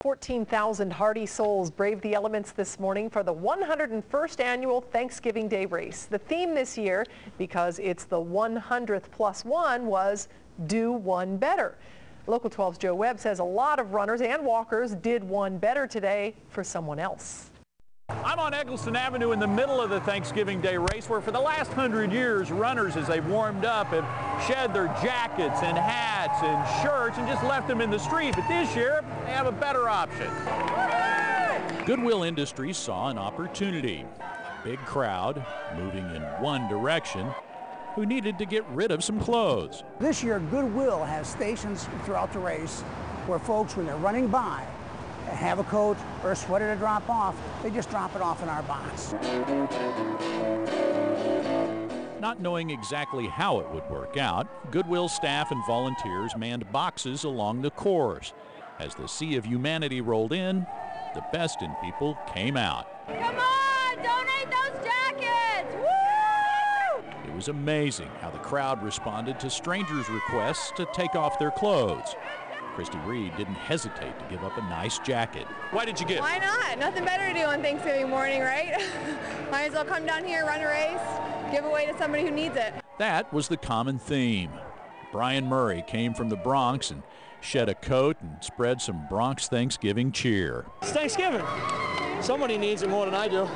14,000 hardy souls braved the elements this morning for the 101st annual Thanksgiving Day race. The theme this year, because it's the 100th plus one, was Do One Better. Local 12's Joe Webb says a lot of runners and walkers did one better today for someone else. I'm on Eggleston Avenue in the middle of the Thanksgiving Day race, where for the last 100 years, runners, as they've warmed up, have shed their jackets and hats and shirts and just left them in the street. But this year, they have a better option. Goodwill Industries saw an opportunity. A big crowd moving in one direction who needed to get rid of some clothes. This year, Goodwill has stations throughout the race where folks, when they're running by, have a coat or a sweater to drop off, they just drop it off in our box. Not knowing exactly how it would work out, Goodwill staff and volunteers manned boxes along the course. As the sea of humanity rolled in, the best in people came out. Come on, donate those jackets! Woo! It was amazing how the crowd responded to strangers' requests to take off their clothes. Christy Reed didn't hesitate to give up a nice jacket. Why did you get it? Why not? Nothing better to do on Thanksgiving morning, right? Might as well come down here, run a race, give away to somebody who needs it. That was the common theme. Brian Murray came from the Bronx and shed a coat and spread some Bronx Thanksgiving cheer. It's Thanksgiving. Somebody needs it more than I do.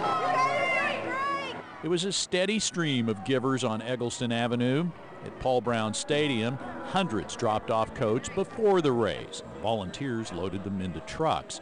It was a steady stream of givers on Eggleston Avenue. At Paul Brown Stadium, hundreds dropped off coats before the race. Volunteers loaded them into trucks.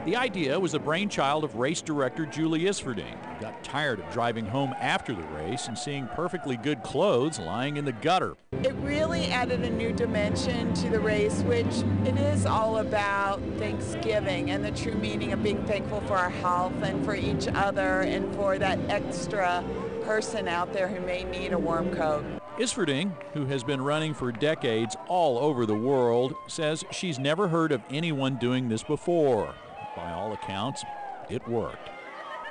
The idea was the brainchild of race director Julie Isfording, who got tired of driving home after the race and seeing perfectly good clothes lying in the gutter. It really added a new dimension to the race, which it is all about Thanksgiving and the true meaning of being thankful for our health and for each other and for that extra person out there who may need a warm coat. Isfording, who has been running for decades all over the world, says she's never heard of anyone doing this before. By all accounts, it worked.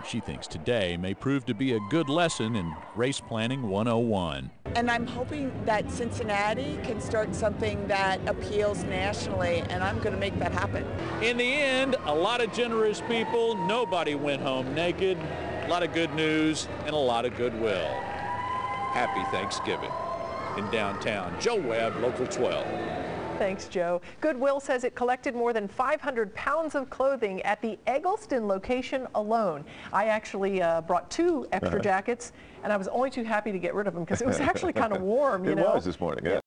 She thinks today may prove to be a good lesson in race planning 101. And I'm hoping that Cincinnati can start something that appeals nationally, and I'm going to make that happen. In the end, a lot of generous people, nobody went home naked, a lot of good news, and a lot of goodwill. Happy Thanksgiving. In downtown, Joe Webb, Local 12. Thanks, Joe. Goodwill says it collected more than 500 pounds of clothing at the Eggleston location alone. I actually brought 2 extra jackets, and I was only too happy to get rid of them because it was actually kind of warm, you know. It was this morning, yeah.